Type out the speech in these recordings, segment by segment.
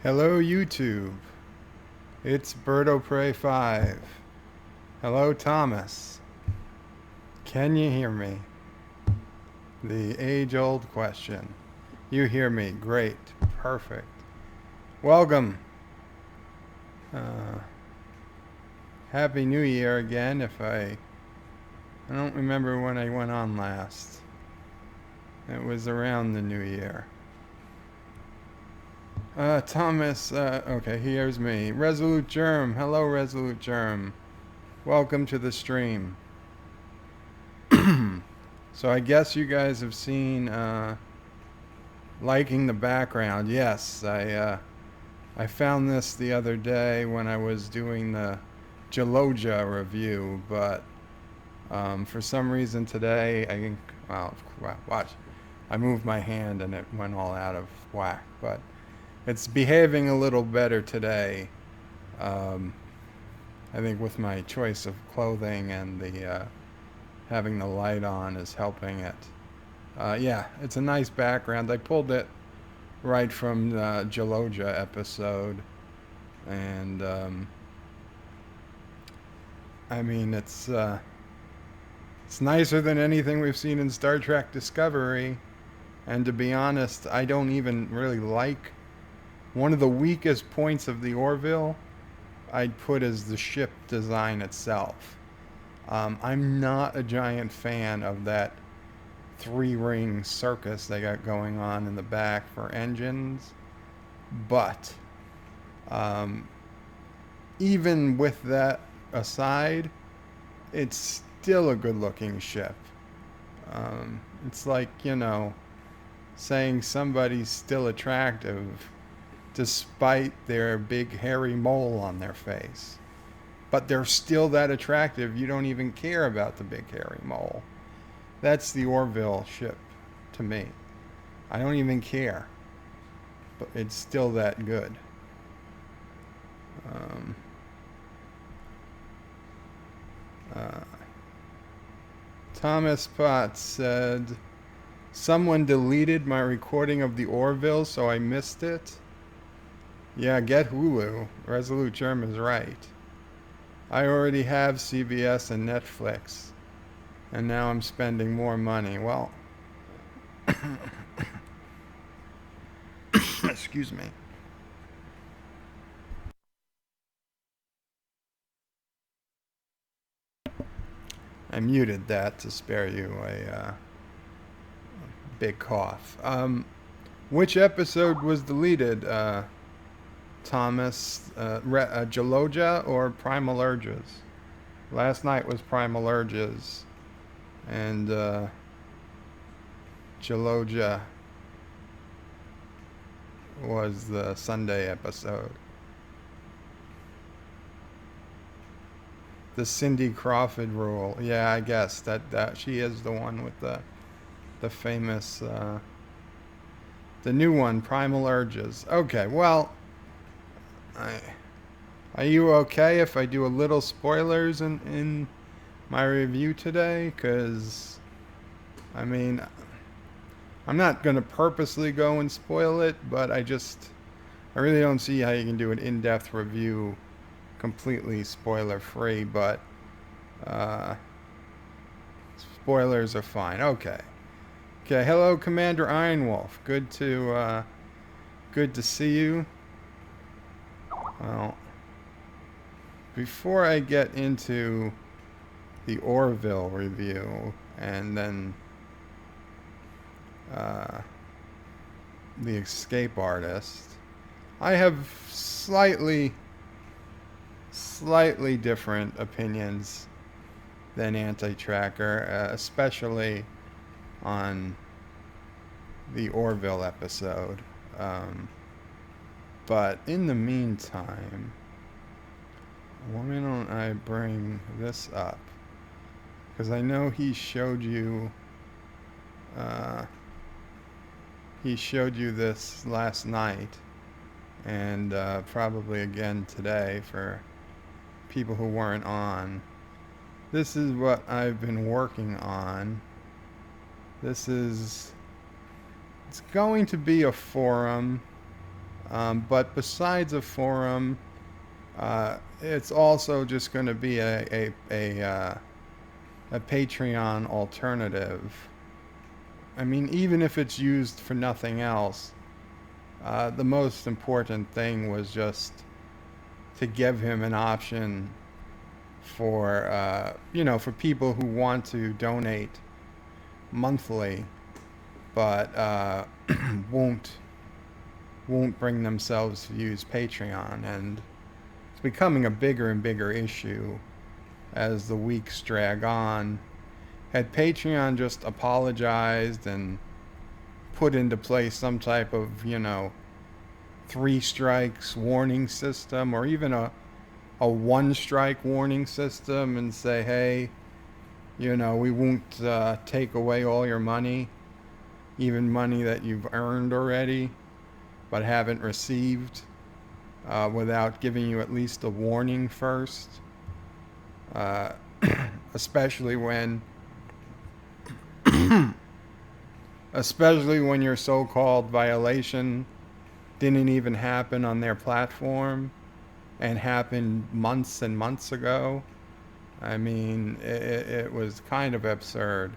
Hello, YouTube. It's BirdOPrey5. Hello, Thomas. Can you hear me? The age-old question. You hear me. Great. Perfect. Welcome. Uh, Happy New Year again. I don't remember when I went on last. It was around the New Year. Thomas, okay, here's me. Resolute Germ. Hello, Resolute Germ. Welcome to the stream. So I guess you guys have seen liking the background. Yes, I found this the other day when I was doing the Gelogia review, but for some reason today I think watch, I moved my hand and it went all out of whack, but it's behaving a little better today. Um, I think with my choice of clothing and the having the light on is helping it. Yeah, it's a nice background. I pulled it right from the Gelogia episode, and I mean it's nicer than anything we've seen in Star Trek Discovery. And to be honest, I don't even really like one of the weakest points of the Orville. I'd put as the ship design itself. I'm not a giant fan of that three-ring circus they got going on in the back for engines. But um, even with that aside, it's still a good-looking ship. It's like, saying somebody's still attractive despite their big hairy mole on their face. But they're still that attractive, you don't even care about the big hairy mole. That's the Orville ship to me. I don't even care, but it's still that good. Um, uh, Thomas Potts said, someone deleted my recording of the Orville, so I missed it. Yeah, get Hulu. Resolute Germ is right. I already have CBS and Netflix, and now I'm spending more money. Well, excuse me. I muted that to spare you a big cough. Which episode was deleted, Thomas? Gelogia or Primal Urges? Last night was Primal Urges, and Gelogia was the Sunday episode. The Cindy Crawford rule. Yeah, I guess that she is the one with the famous the new one, Primal Urges. Okay, well, I, are you okay if I do a little spoilers in my review today? Because I mean, I'm not gonna purposely go and spoil it, but I really don't see how you can do an in-depth review completely spoiler free, but uh, spoilers are fine. Okay. Okay. Hello, Commander Ironwolf. Good to see you. Well, before I get into the Orville review and then uh, the Escape Artist, I have slightly different opinions than Anti-Tracker, especially on the Orville episode. But in the meantime, why don't I bring this up? Because I know uh, he showed you this last night, and probably again today for people who weren't on. This is what I've been working on. It's going to be a forum. But besides a forum, it's also just going to be a Patreon alternative. I mean, even if it's used for nothing else, the most important thing was just to give him an option for for people who want to donate monthly, but won't bring themselves to use Patreon, and it's becoming a bigger and bigger issue as the weeks drag on. Had Patreon just apologized and put into place some type of, 3 strikes warning system, or even a 1 strike warning system, and say, hey, we won't take away all your money, even money that you've earned already but haven't received, without giving you at least a warning first, uh, especially when especially when your so-called violation didn't even happen on their platform and happened months and months ago. I mean, it was kind of absurd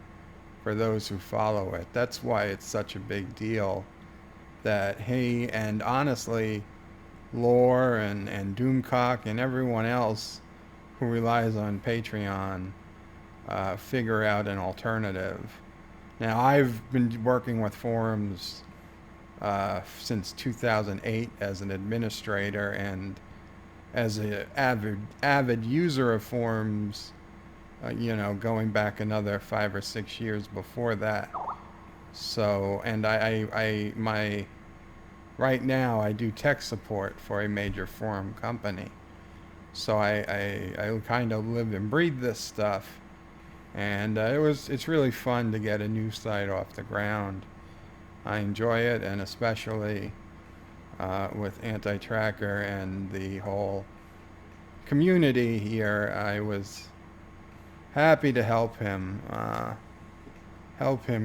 for those who follow it. That's why it's such a big deal that he, and honestly, Lore and Doomcock and everyone else who relies on Patreon figure out an alternative. Now, I've been working with forums since 2008 as an administrator, and as an avid user of forums, going back another 5 or 6 years before that. So, and right now I do tech support for a major forum company. So I kind of live and breathe this stuff, and it's really fun to get a new site off the ground. I enjoy it, and especially with Anti-Tracker and the whole community here, I was happy to help him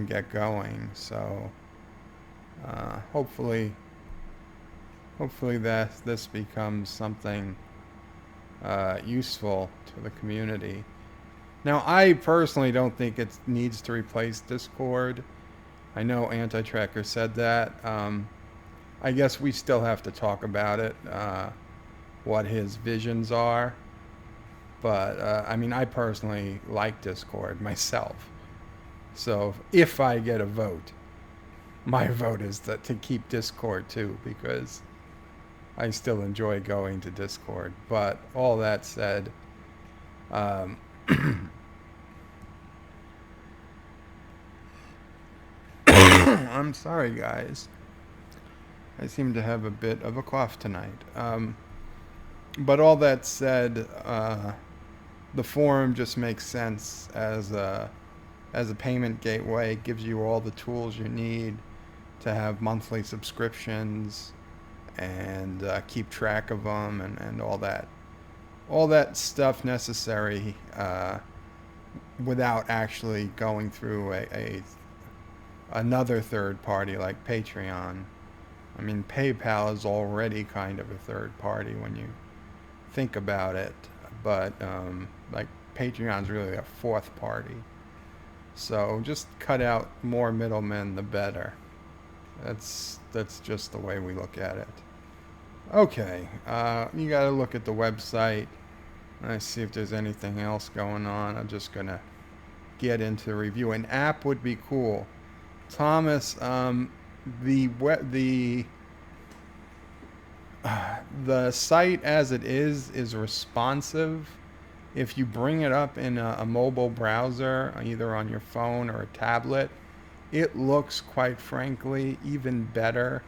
get going. So hopefully that this becomes something useful to the community. Now, I personally don't think it needs to replace Discord. I know Anti-Tracker said that. I guess we still have to talk about it, what his visions are. But, I mean, I personally like Discord myself. So if I get a vote, my vote is to keep Discord too, because I still enjoy going to Discord. But all that said, I'm sorry, guys. I seem to have a bit of a cough tonight. But all that said, the forum just makes sense as a payment gateway. It gives you all the tools you need to have monthly subscriptions and keep track of them, and all that stuff necessary without actually going through another third party like Patreon. I mean, PayPal is already kind of a third party when you think about it, but like Patreon's really a fourth party. So just cut out more middlemen, the better. That's just the way we look at it. Okay, you got to look at the website. Let's see if there's anything else going on. I'm just gonna get into the review. An app would be cool. Thomas, the site as it is responsive. If you bring it up in a mobile browser, either on your phone or a tablet, it looks, quite frankly, even better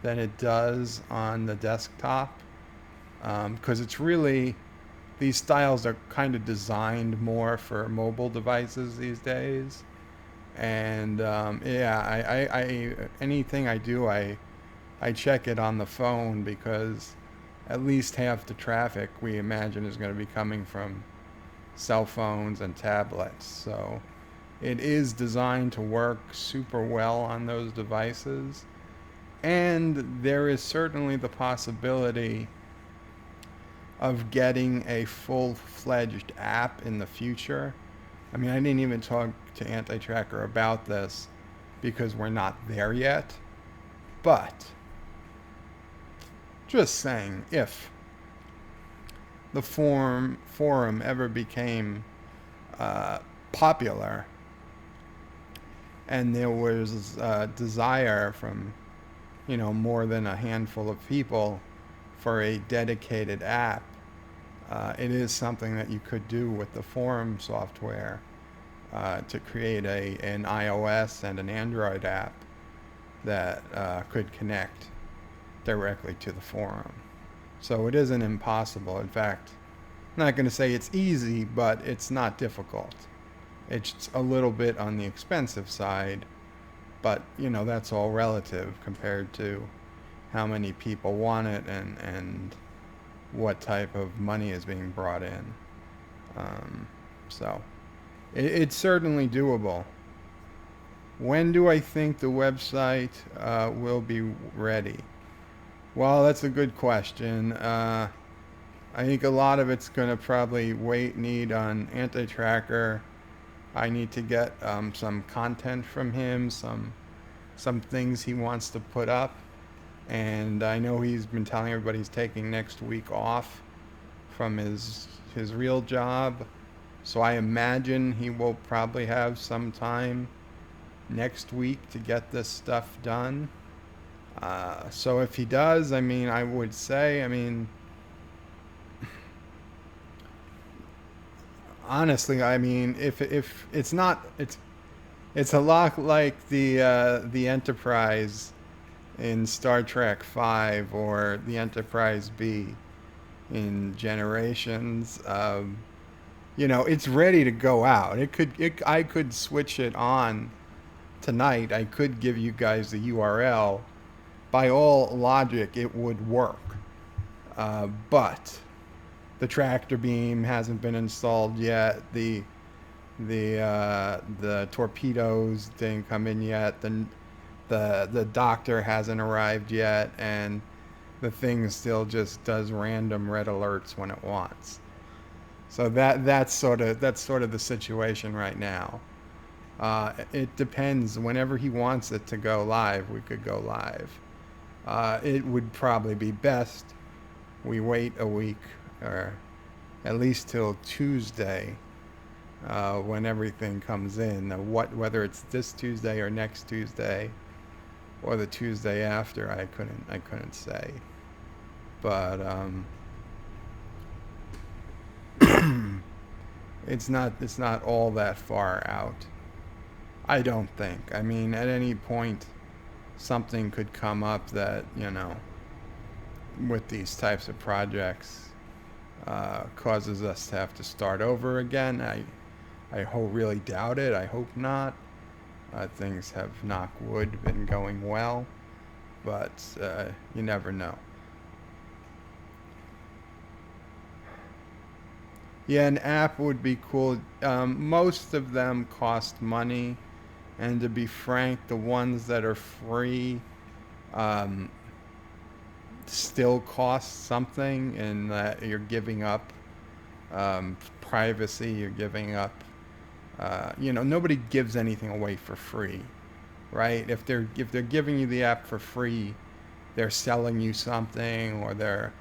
than it does on the desktop, because it's really, these styles are kind of designed more for mobile devices these days. And yeah, I anything I do, I check it on the phone, because at least half the traffic we imagine is going to be coming from cell phones and tablets. So it is designed to work super well on those devices. And there is certainly the possibility of getting a full-fledged app in the future. I mean, I didn't even talk to Anti-Tracker about this because we're not there yet. But just saying, if the forum ever became popular and there was a desire from, more than a handful of people for a dedicated app, it is something that you could do with the forum software to create an iOS and an Android app that could connect directly to the forum. So it isn't impossible. In fact, I'm not going to say it's easy, but it's not difficult. It's a little bit on the expensive side, but that's all relative compared to how many people want it and what type of money is being brought in. So it's certainly doable. When do I think the website will be ready? Well, that's a good question. I think a lot of it's going to probably need on Anti-Tracker. I need to get some content from him, some things he wants to put up. And I know he's been telling everybody he's taking next week off from his real job. So I imagine he will probably have some time next week to get this stuff done. So if he does, I would say, honestly, if it's not, it's a lot like the Enterprise in Star Trek V or the Enterprise B in Generations. It's ready to go out. I could switch it on tonight. I could give you guys the URL. By all logic, it would work. But the tractor beam hasn't been installed yet. The torpedoes didn't come in yet. The doctor hasn't arrived yet, and the thing still just does random red alerts when it wants. So that's sort of the situation right now. It depends. Whenever he wants it to go live, we could go live. It would probably be best we wait a week, or at least till Tuesday, when everything comes in. Whether it's this Tuesday or next Tuesday, or the Tuesday after, I couldn't say. But it's not all that far out. I don't think. At any point, something could come up that, with these types of projects, causes us to have to start over again. I really doubt it. I hope not. Things have, knock wood, been going well, but you never know. Yeah, an app would be cool. Most of them cost money, and to be frank, the ones that are free still cost something, in that you're giving up privacy, you're giving up, nobody gives anything away for free, right? If they're giving you the app for free, they're selling you something, or they're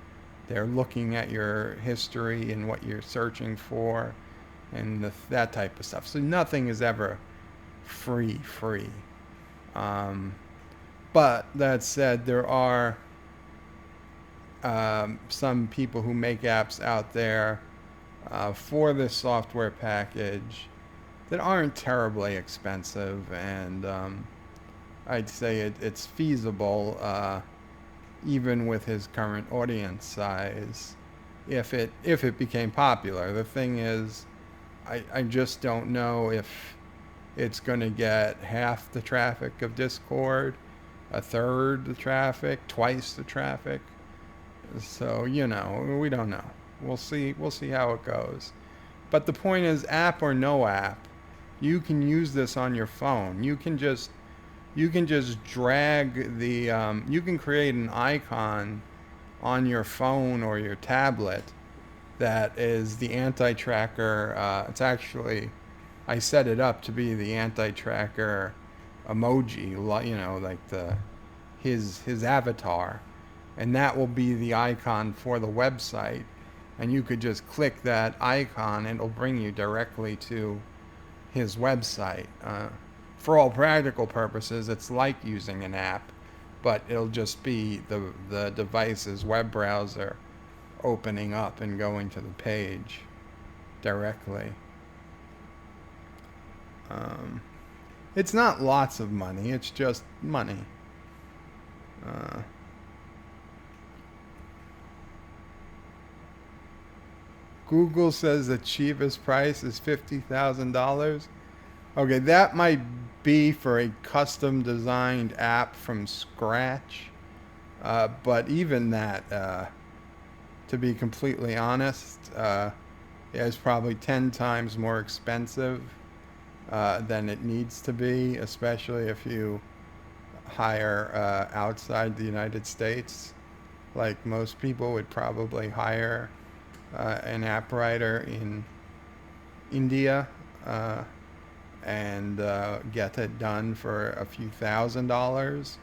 looking at your history and what you're searching for, and that type of stuff. So nothing is ever free. But that said, there are some people who make apps out there for this software package that aren't terribly expensive, and I'd say it's feasible, even with his current audience size, if it became popular. The thing is, I just don't know if it's going to get half the traffic of Discord, a third the traffic, twice the traffic. So, we don't know. We'll see how it goes. But the point is, app or no app, you can use this on your phone. You can just you can just drag the, you can create an icon on your phone or your tablet that is the anti-tracker. It's actually, I set it up to be the anti-tracker emoji, you know, like the his avatar, and that will be the icon for the website. And you could just click that icon, and it'll bring you directly to his website. For all practical purposes, it's like using an app, but it'll just be the device's web browser opening up and going to the page directly. Um, it's not lots of money, it's just money. Uh, Google says the cheapest price is $50,000. Okay, that might be for a custom designed app from scratch. But even that, to be completely honest, is probably 10 times more expensive than it needs to be, especially if you hire outside the United States. Like most people would probably hire an app writer in India and get it done for a few $1,000s,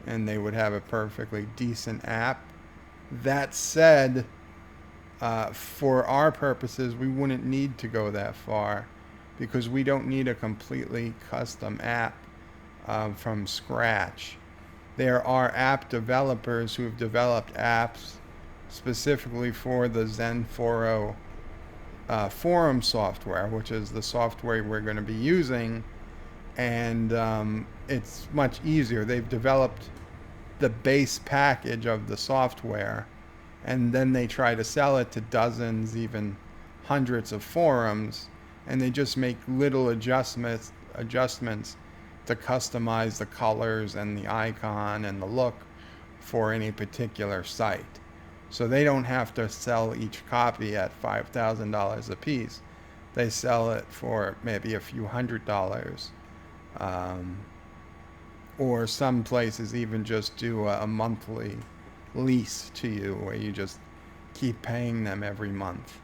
and they would have a perfectly decent app. That said, for our purposes, we wouldn't need to go that far because we don't need a completely custom app from scratch. There are app developers who have developed apps specifically for the Zen 4.0 forum software, which is the software we're going to be using, and it's much easier. They've developed the base package of the software, and then they try to sell it to dozens, even hundreds of forums, and they just make little adjustments to customize the colors and the icon and the look for any particular site. So they don't have to sell each copy at $5,000 a piece. They sell it for maybe a few $100s. Or some places even just do a monthly lease to you where you just keep paying them every month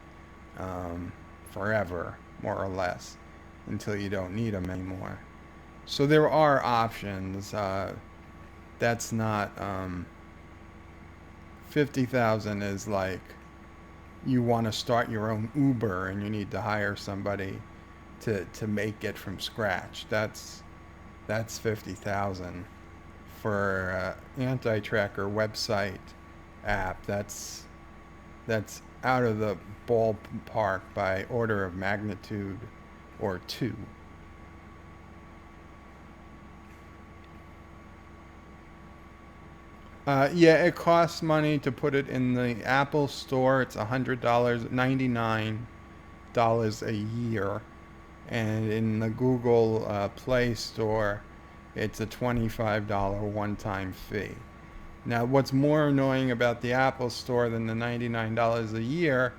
forever, more or less, until you don't need them anymore. So there are options. That's not 50,000 is like you want to start your own Uber and you need to hire somebody to make it from scratch. That's 50,000 for anti-tracker website app. That's out of the ballpark by order of magnitude or two. Yeah, it costs money to put it in the Apple Store. It's $100, $99 a year, and in the Google Play Store, it's a $25 one-time fee. Now, what's more annoying about the Apple Store than the $99 a year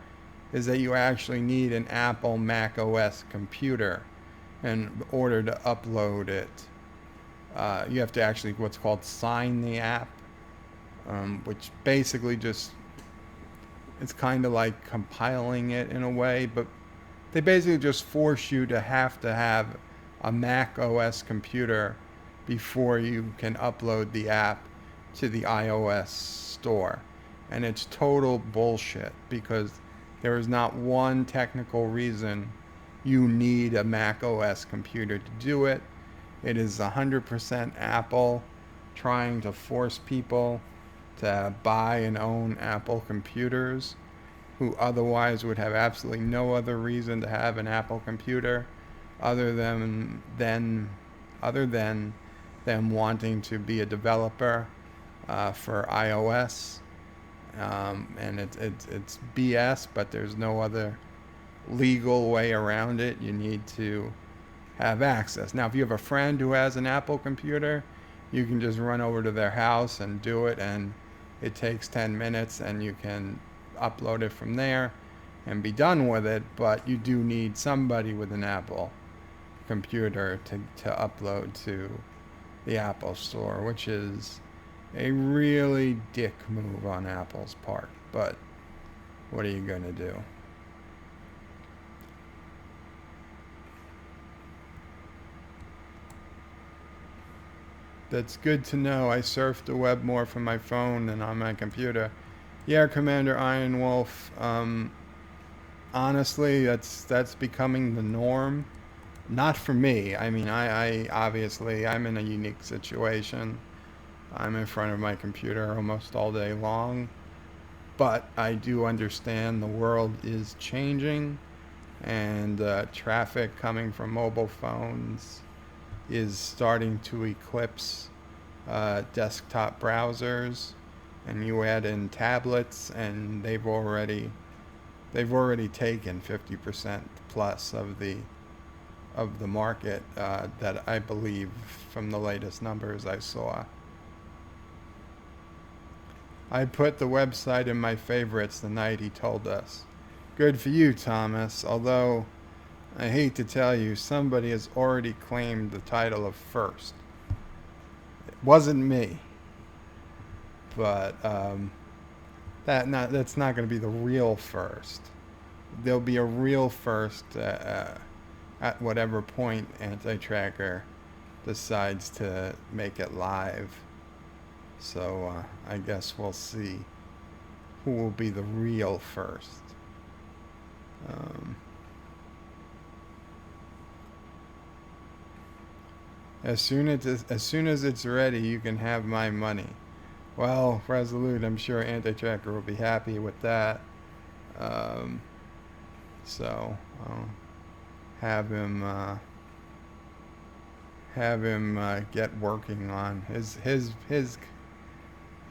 is that you actually need an Apple Mac OS computer in order to upload it. You have to actually what's called sign the app, which basically just, it's kind of like compiling it in a way, but they basically just force you to have a Mac OS computer before you can upload the app to the iOS store. And it's total bullshit because there is not one technical reason you need a Mac OS computer to do it. It is 100% Apple trying to force people to buy and own Apple computers who otherwise would have absolutely no other reason to have an Apple computer other than them wanting to be a developer for iOS. And it's BS, but there's no other legal way around it. You need to have access. Now, if you have a friend who has an Apple computer, you can just run over to their house and do it, and it takes 10 minutes and you can upload it from there and be done with it. But you do need somebody with an Apple computer to upload to the Apple Store, which is a really dick move on Apple's part. But what are you going to do? That's good to know. I surf the web more from my phone than on my computer. Yeah, Commander Iron Wolf. Honestly, that's becoming the norm. Not for me. I mean, I obviously I'm in a unique situation. I'm in front of my computer almost all day long, but I do understand the world is changing, and traffic coming from mobile phones is starting to eclipse desktop browsers, and you add in tablets, and they've already taken 50% plus of the market that I believe from the latest numbers I saw. I put the website in my favorites the night he told us. Good for you, Thomas. Although, I hate to tell you, somebody has already claimed the title of first. It wasn't me. But that's not going to be the real first. There'll be a real first at whatever point Anti-Tracker decides to make it live. So I guess we'll see who will be the real first. As soon as it's ready, you can have my money. Well, Resolute, I'm sure Anti-Tracker will be happy with that. So I'll have him get working on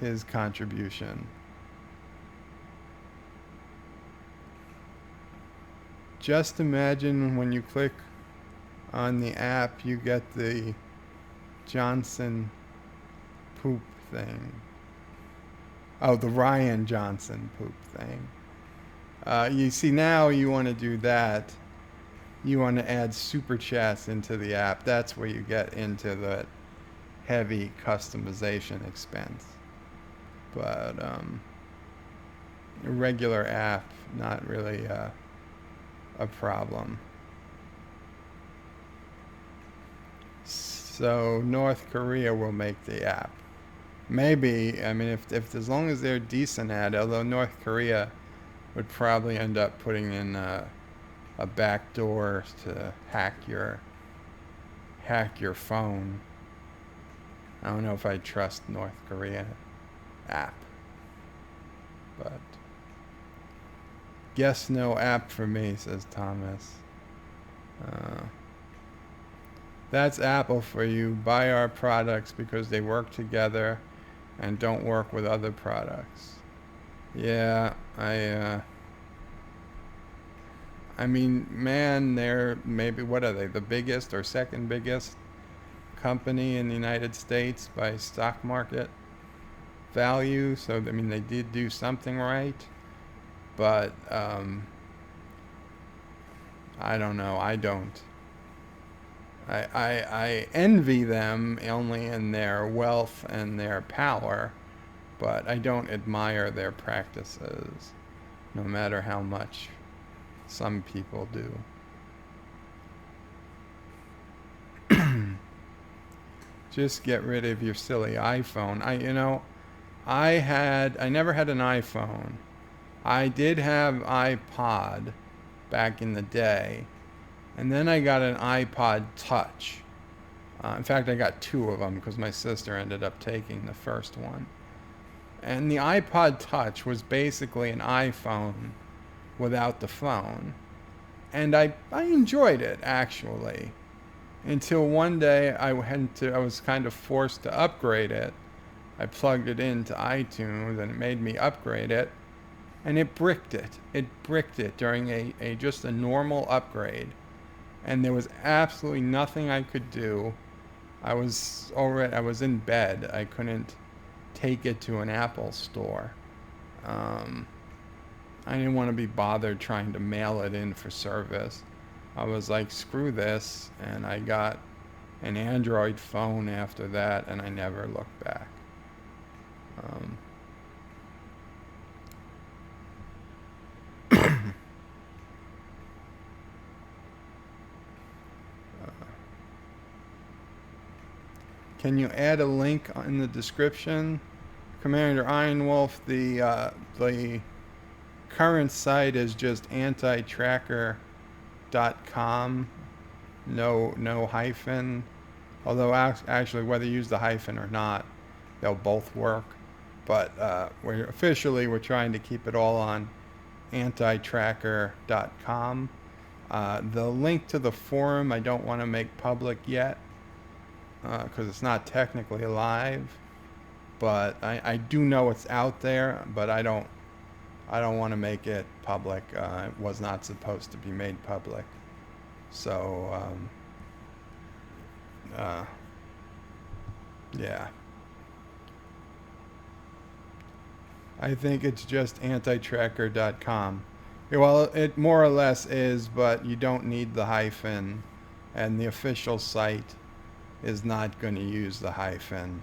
his contribution. Just imagine when you click on the app, you get the Johnson poop thing. Oh, the Ryan Johnson poop thing. You see, now you want to do that. You want to add super chats into the app. That's where you get into the heavy customization expense. But a regular app, not really a problem. So North Korea will make the app. Maybe. I mean, if as long as they're decent at it, although North Korea would probably end up putting in a backdoor to hack your phone. I don't know if I trust North Korea app, but guess no app for me, says Thomas. That's Apple for you. Buy our products because they work together and don't work with other products. Yeah, I mean, man, they're maybe, what are they, the biggest or second biggest company in the United States by stock market value. So, I mean, they did do something right. But I don't know. I don't. I envy them only in their wealth and their power, but I don't admire their practices, no matter how much some people do. Just get rid of your silly iPhone. I never had an iPhone. I did have iPod back in the day, and then I got an iPod Touch. In fact, I got two of them because my sister ended up taking the first one. And the iPod Touch was basically an iPhone without the phone. And I enjoyed it, actually. Until one day I was kind of forced to upgrade it. I plugged it into iTunes and it made me upgrade it. And it bricked it. It bricked it during just a normal upgrade. And there was absolutely nothing I could do. I was in bed. I couldn't take it to an Apple store. I didn't want to be bothered trying to mail it in for service. I was like, screw this, and I got an Android phone after that, and I never looked back. Um, can you add a link in the description? Commander Ironwolf, the current site is just antitracker.com, no hyphen. Although actually, whether you use the hyphen or not, they'll both work. But we're trying to keep it all on antitracker.com. The link to the forum I don't want to make public yet because it's not technically live. But I do know it's out there, but I don't want to make it public. It was not supposed to be made public. So yeah. I think it's just antitracker.com. Well, it more or less is, but you don't need the hyphen, and the official site is not going to use the hyphen.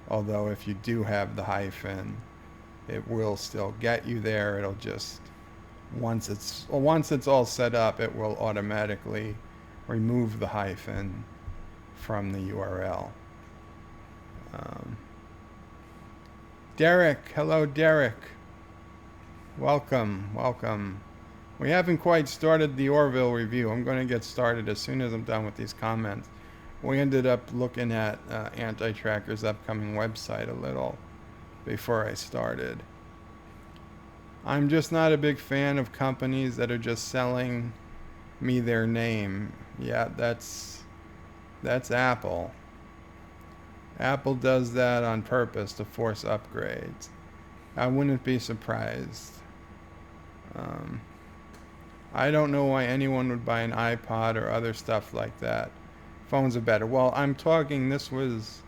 Although if you do have the hyphen, it will still get you there. It'll just once it's all set up, it will automatically remove the hyphen from the URL. Derek, hello Derek. Welcome. We haven't quite started the Orville review. I'm going to get started as soon as I'm done with these comments. We ended up looking at Anti-Tracker's upcoming website a little before I started. I'm just not a big fan of companies that are just selling me their name. Yeah, that's Apple. Apple does that on purpose to force upgrades. I wouldn't be surprised. I don't know why anyone would buy an iPod or other stuff like that. Phones are better. Well, I'm talking this was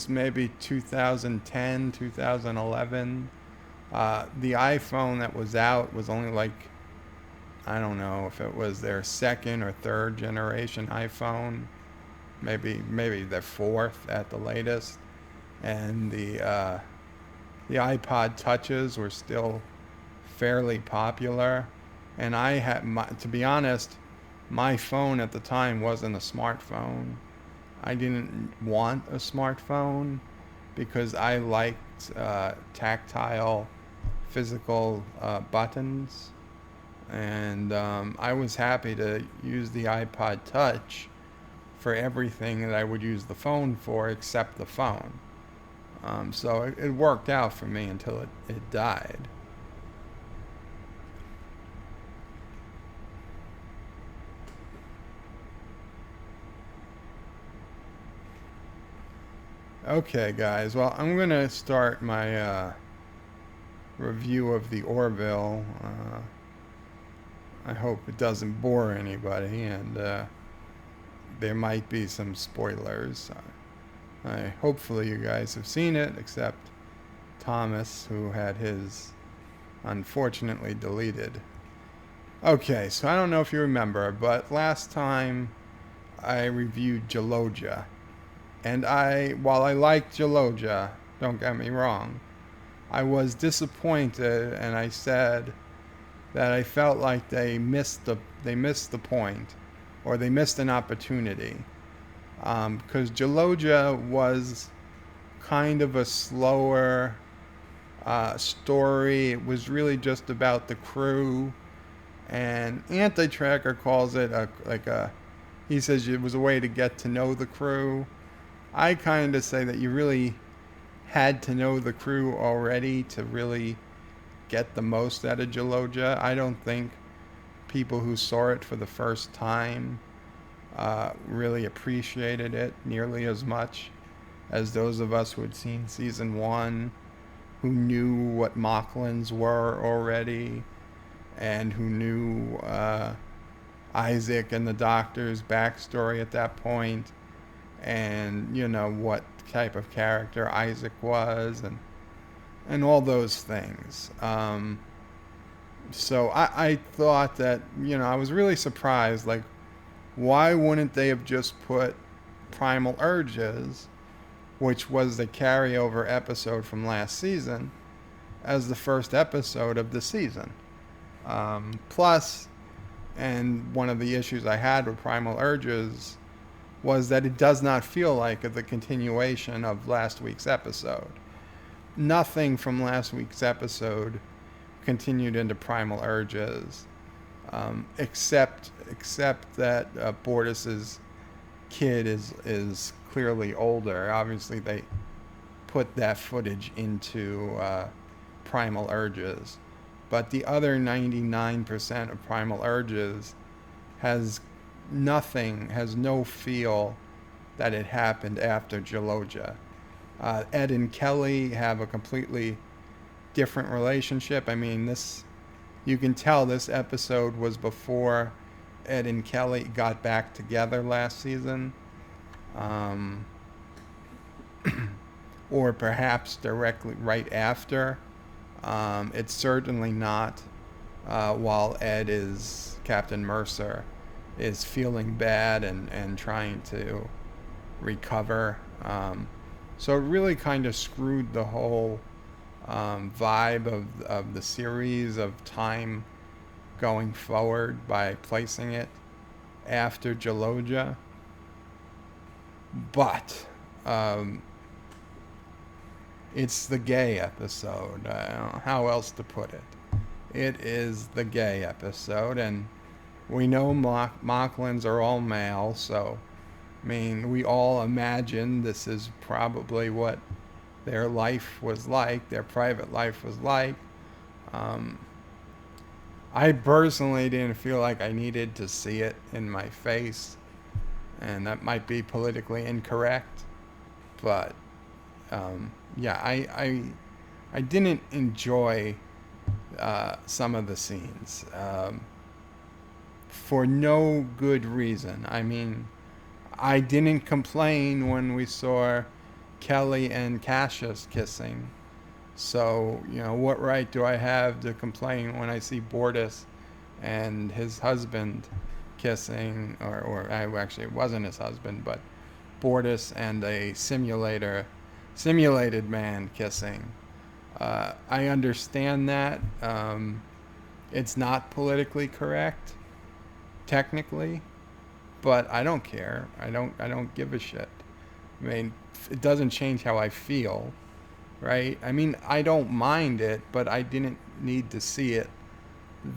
maybe 2010, 2011. The iPhone that was out was only like, I don't know if it was their second or third generation iPhone, maybe their fourth at the latest, and the iPod Touches were still fairly popular. And to be honest, my phone at the time wasn't a smartphone. I didn't want a smartphone because I liked tactile, physical buttons. And I was happy to use the iPod Touch for everything that I would use the phone for except the phone. So it worked out for me until it died. Okay, guys. Well, I'm going to start my review of the Orville. I hope it doesn't bore anybody, and there might be some spoilers. Hopefully you guys have seen it, except Thomas, who had his unfortunately deleted. Okay, so I don't know if you remember, but last time I reviewed Jaloja. And while I liked Jaloja, don't get me wrong, I was disappointed, and I said that I felt like they missed the point, or they missed an opportunity, because Jaloja was kind of a slower story. It was really just about the crew, and Anti-Tracker calls it he says it was a way to get to know the crew. I kind of say that you really had to know the crew already to really get the most out of Jaloja. I don't think people who saw it for the first time really appreciated it nearly as much as those of us who had seen season 1, who knew what Mocklins were already, and who knew Isaac and the Doctor's backstory at that point, and what type of character Isaac was, and all those things. So I thought that I was really surprised, like why wouldn't they have just put Primal Urges, which was the carryover episode from last season, as the first episode of the season? Plus, and one of the issues I had with Primal Urges was that it does not feel like the continuation of last week's episode. Nothing from last week's episode continued into Primal Urges, except that Bortus's kid is clearly older. Obviously, they put that footage into Primal Urges, but the other 99% of Primal Urges has no feel that it happened after Geloja. Ed and Kelly have a completely different relationship. I mean, you can tell this episode was before Ed and Kelly got back together last season. Or perhaps directly right after. It's certainly not while Captain Mercer is feeling bad and trying to recover. So it really kind of screwed the whole vibe of the series of time going forward by placing it after Geloja. But it's the gay episode. I don't know how else to put it. It is the gay episode, and we know Mocklins are all male, so I mean, we all imagine this is probably what their life was like, their private life was like. I personally didn't feel like I needed to see it in my face, and that might be politically incorrect, but yeah, I didn't enjoy some of the scenes for no good reason. I mean, I didn't complain when we saw Kelly and Cassius kissing. So, what right do I have to complain when I see Bortus and his husband kissing, or actually it wasn't his husband, but Bortus and a simulated man kissing. I understand that. It's not politically correct, technically, but I don't care. I don't give a shit. I mean, it doesn't change how I feel, right? I mean, I don't mind it, but I didn't need to see it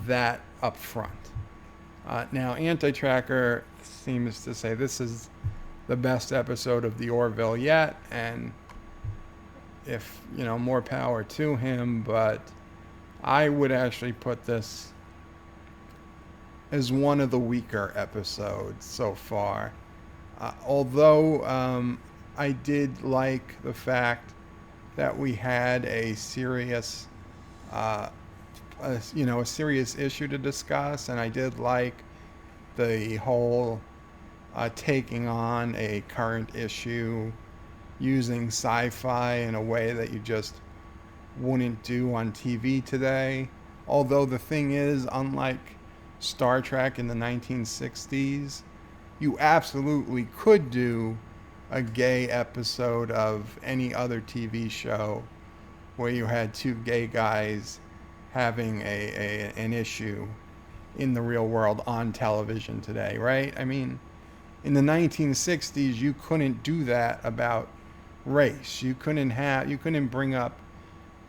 that up front. Now, Anti-Tracker seems to say this is the best episode of the Orville yet, and if, more power to him, but I would actually put this as one of the weaker episodes so far. Although I did like the fact that we had a serious, a serious issue to discuss, and I did like the whole taking on a current issue using sci-fi in a way that you just wouldn't do on TV today. Although the thing is, unlike Star Trek in the 1960s, you absolutely could do a gay episode of any other TV show where you had two gay guys having an issue in the real world on television today, right? I mean, in the 1960s, you couldn't do that about race. You couldn't bring up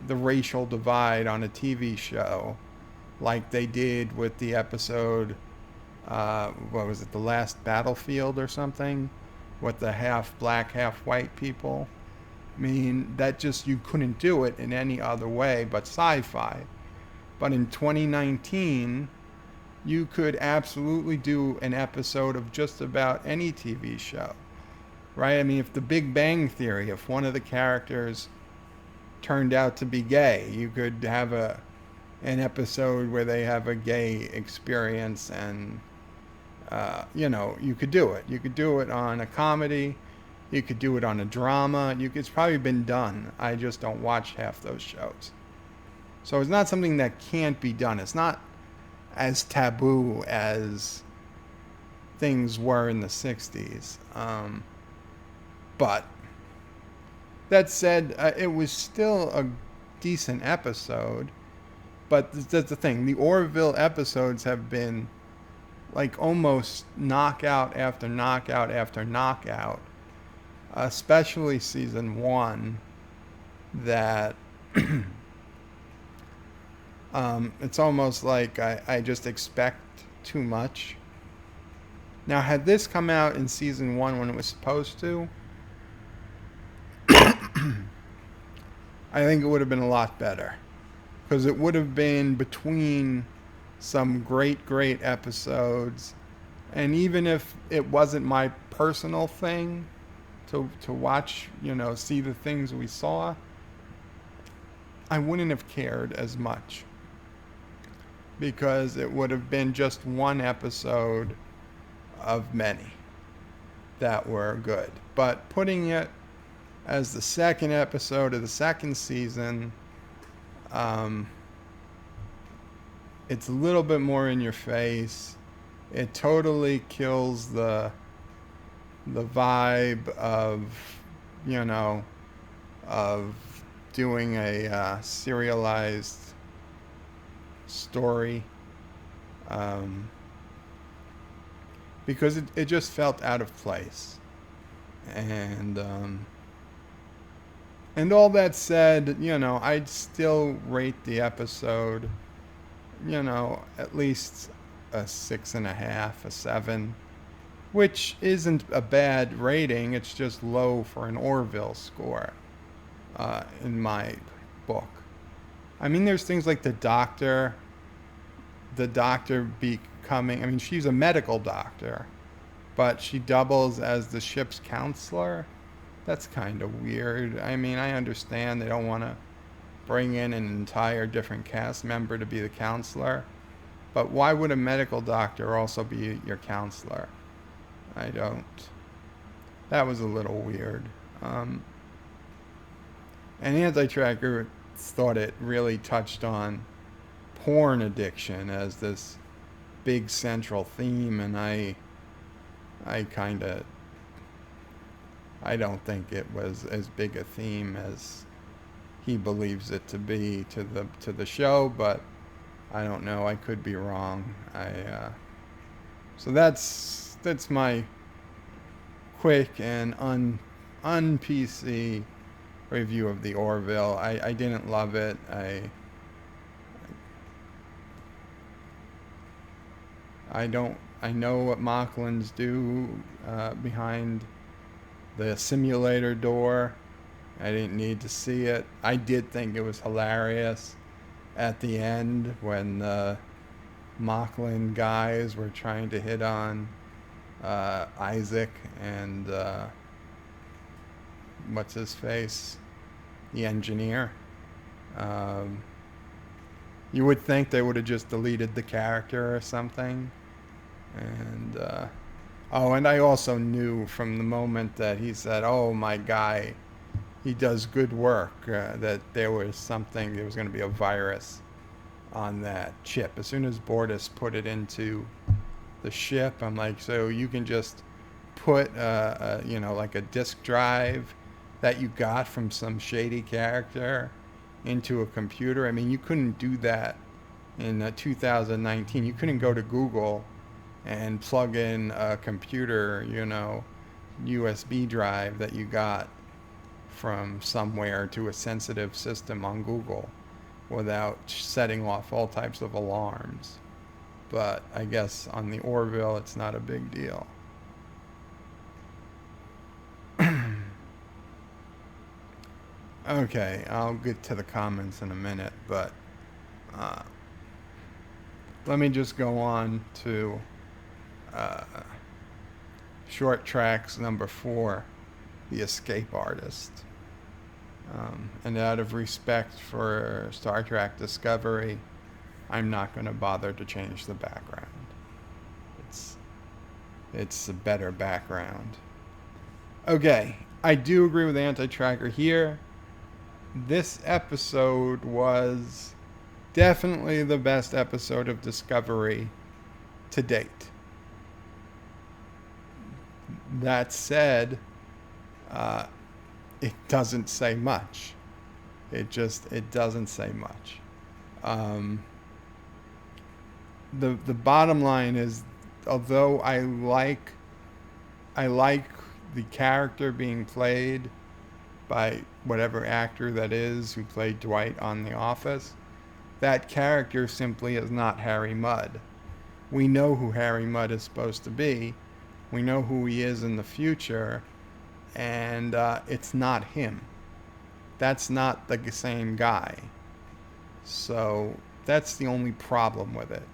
the racial divide on a TV show like they did with the episode, what was it, The Last Battlefield or something, with the half black, half white people. I mean, you couldn't do it in any other way but sci-fi. But in 2019, you could absolutely do an episode of just about any TV show, right? I mean, if the Big Bang Theory, if one of the characters turned out to be gay, you could have an episode where they have a gay experience, and you could do it. You could do it on a comedy. You could do it on a drama. It's probably been done. I just don't watch half those shows. So it's not something that can't be done. It's not as taboo as things were in the 60s. But that said, it was still a decent episode. But that's the thing. The Orville episodes have been like almost knockout after knockout after knockout, especially season 1, that it's almost like I just expect too much. Now, had this come out in season 1 when it was supposed to, I think it would have been a lot better. Because it would have been between some great, great episodes. And even if it wasn't my personal thing to watch, see the things we saw, I wouldn't have cared as much. Because it would have been just one episode of many that were good. But putting it as the second episode of the second season, it's a little bit more in your face. It totally kills the vibe of, of doing a serialized story, because it just felt out of place. And all that said, I'd still rate the episode, at least a 6.5, a 7, which isn't a bad rating. It's just low for an Orville score, in my book. I mean, there's things like the doctor becoming, I mean, she's a medical doctor, but she doubles as the ship's counselor. That's kind of weird. I mean, I understand they don't want to bring in an entire different cast member to be the counselor, but why would a medical doctor also be your counselor? I don't. That was a little weird. And Anti-Tracker thought it really touched on porn addiction as this big central theme, and I don't think it was as big a theme as he believes it to be to the show, but I don't know. I could be wrong. So that's my quick and un-PC review of the Orville. I didn't love it. I know what Mocklins do behind the simulator door. I didn't need to see it. I did think it was hilarious at the end when the Mocklin guys were trying to hit on Isaac and what's his face, the engineer. You would think they would have just deleted the character or something. And and I also knew from the moment that he said, "Oh, my guy, he does good work," that there was going to be a virus on that chip. As soon as Bortus put it into the ship, I'm like, so you can just put, like a disk drive that you got from some shady character into a computer? I mean, you couldn't do that in 2019. You couldn't go to Google and plug in a computer, USB drive that you got from somewhere to a sensitive system on Google without setting off all types of alarms. But I guess on the Orville, it's not a big deal. Okay, I'll get to the comments in a minute, but let me just go on to Short Tracks number 4, The Escape Artist. And out of respect for Star Trek Discovery, I'm not going to bother to change the background. It's a better background. Okay, I do agree with Anti-Tracker here. This episode was definitely the best episode of Discovery to date. That said, it doesn't say much. It doesn't say much. Um, the bottom line is, although I like the character being played by whatever actor that is who played Dwight on The Office, that character simply is not Harry Mudd. We know who Harry Mudd is supposed to be. We know who he is in the future, and it's not him. That's not the same guy. So that's the only problem with it,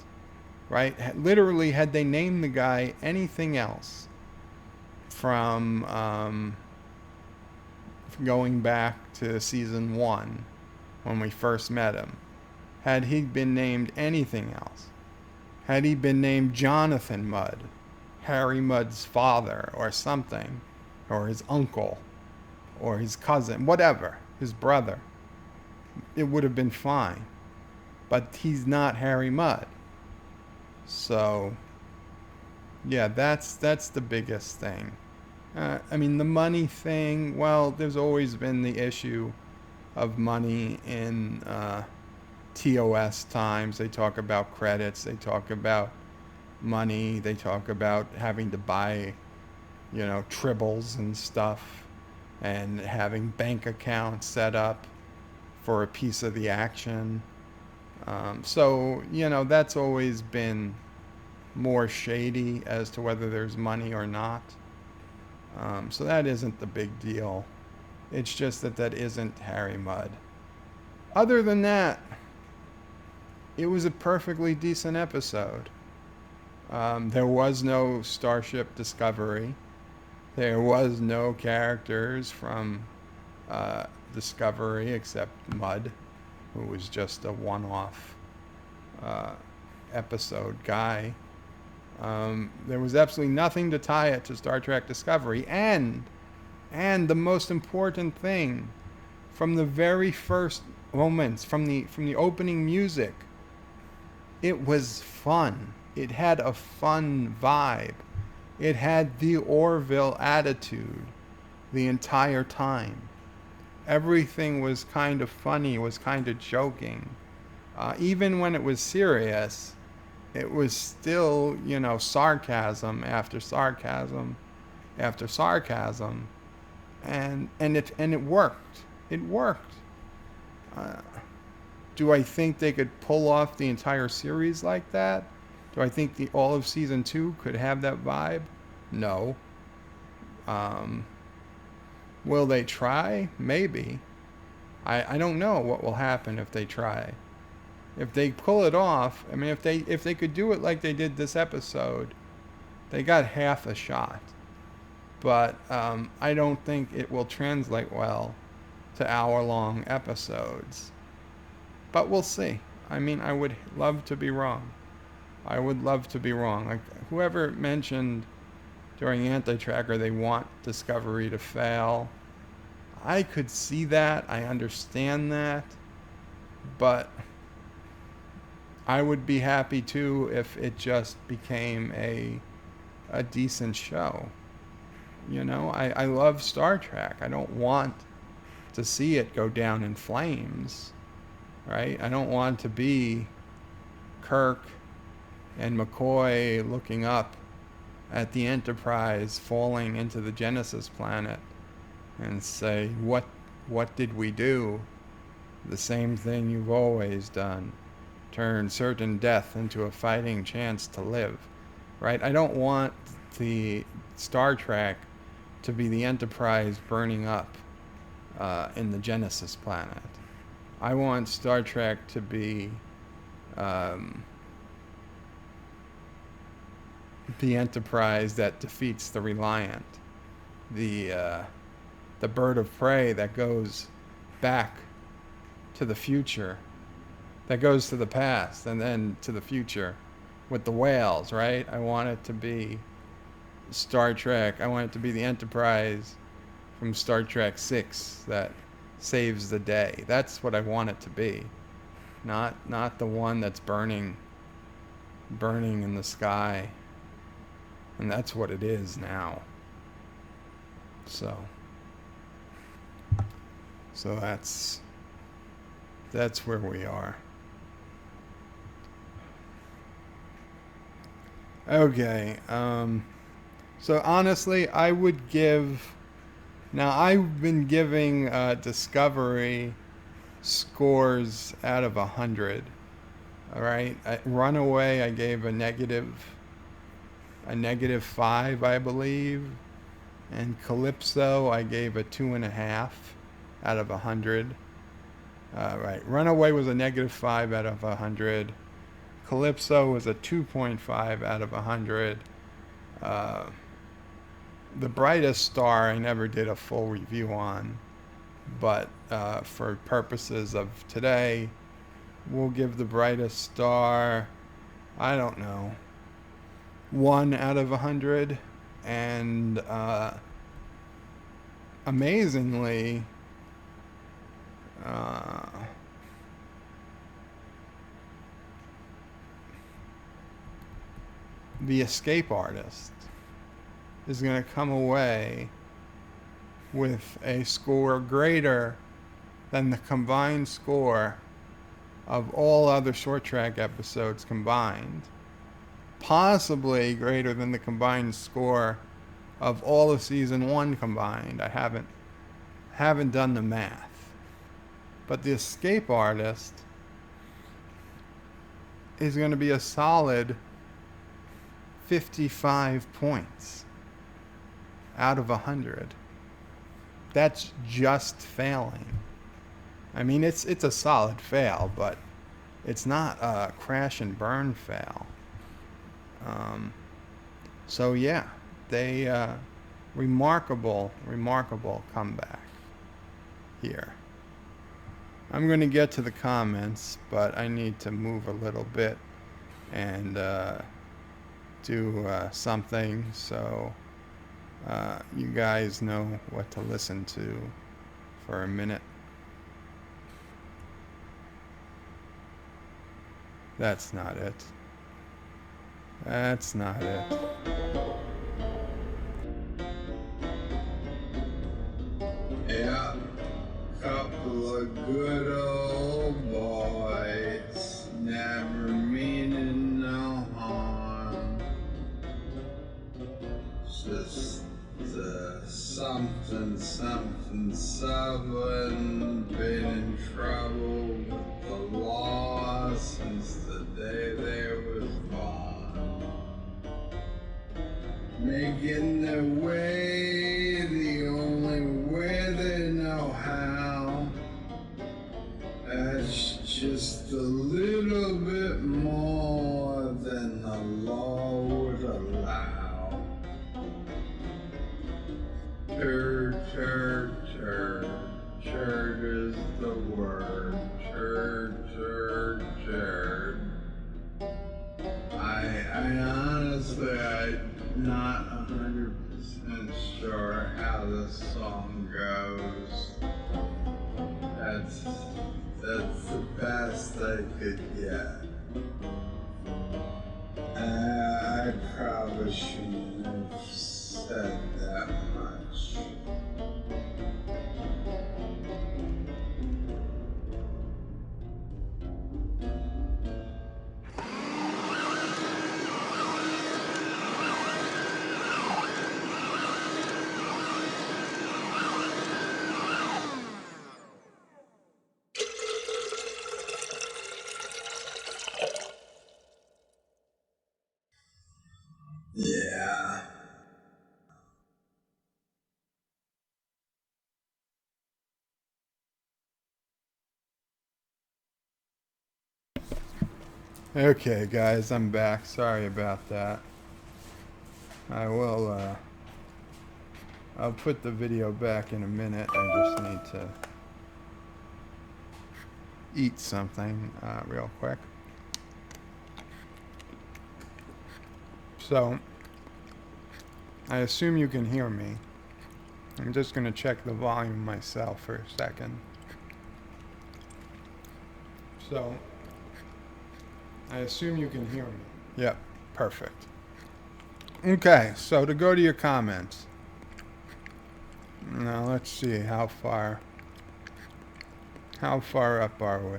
right? Literally, had they named the guy anything else from going back to season 1 when we first met him, had he been named anything else, had he been named Jonathan Mudd, Harry Mudd's father or something, or his uncle, or his cousin, whatever, his brother, it would have been fine. But he's not Harry Mudd. So, yeah, that's the biggest thing. I mean, the money thing, well, there's always been the issue of money in TOS times. They talk about credits, they talk about money, they talk about having to buy, tribbles and stuff, and having bank accounts set up for a piece of the action. So, that's always been more shady as to whether there's money or not. So that isn't the big deal. It's just that isn't Harry Mudd. Other than that, it was a perfectly decent episode. There was no Starship Discovery. There was no characters from Discovery except Mudd, who was just a one-off episode guy. There was absolutely nothing to tie it to Star Trek Discovery, and the most important thing, from the very first moments, from the opening music, it was fun. It had a fun vibe. It had the Orville attitude the entire time. Everything was kind of funny, was kind of joking. Even when it was serious, it was still, sarcasm after sarcasm after sarcasm, and it worked. It worked. Do I think they could pull off the entire series like that? Do I think all of season 2 could have that vibe? No. Will they try? Maybe. I don't know what will happen if they try. If they pull it off, I mean, if they could do it like they did this episode, they got half a shot. But I don't think it will translate well to hour-long episodes. But we'll see. I mean, I would love to be wrong. I would love to be wrong. Like, whoever mentioned during Anti-Tracker they want Discovery to fail, I could see that. I understand that. But I would be happy too if it just became a decent show. I love Star Trek. I don't want to see it go down in flames, right? I don't want to be Kirk and McCoy looking up at the Enterprise falling into the Genesis planet and say, what did we do? The same thing you've always done. Turn certain death into a fighting chance to live, right? I don't want the Star Trek to be the Enterprise burning up in the Genesis planet. I want Star Trek to be the Enterprise that defeats the Reliant, the bird of prey that goes back to the future, that goes to the past and then to the future with the whales, right? I want it to be Star Trek. I want it to be the Enterprise from Star Trek 6 that saves the day. That's what I want it to be. Not the one that's burning in the sky. And that's what it is now. So that's where we are. Okay. So honestly, I would give. Now I've been giving Discovery scores out of 100. All right. Runaway, I gave a -5, I believe, and Calypso, I gave a 2.5 out of 100. Right. Runaway was a -5 out of 100. Calypso was a 2.5 out of 100. Uh, the Brightest Star I never did a full review on, but for purposes of today, we'll give the Brightest Star, I don't know, 1 out of 100. And amazingly, uh, the Escape Artist is going to come away with a score greater than the combined score of all other short track episodes combined. Possibly greater than the combined score of all of season 1 combined. I haven't done the math. But the Escape Artist is going to be a solid 55 points out of 100. That's just failing. I mean, it's a solid fail, but it's not a crash and burn fail. So yeah, they remarkable comeback here. I'm going to get to the comments, but I need to move a little bit and do something so you guys know what to listen to for a minute. That's not it. That's not it. Yeah, couple of good old boys, never meaning no harm. Just something, been in trouble with the law since the day they was born. Making their way the only way they know how. That's just a little bit more than the law would allow. Turd is the word. Turd. I honestly, I'm not 100% sure how this song goes. That's the best I could get. I probably shouldn't have said that much. Yeah. Okay, guys, I'm back. Sorry about that. I will, I'll put the video back in a minute. I just need to eat something real quick. So, I assume you can hear me. I'm just going to check the volume myself for a second. So, I assume you can hear me. Yep, perfect. Okay, so to go to your comments. Now let's see how far. How far up are we?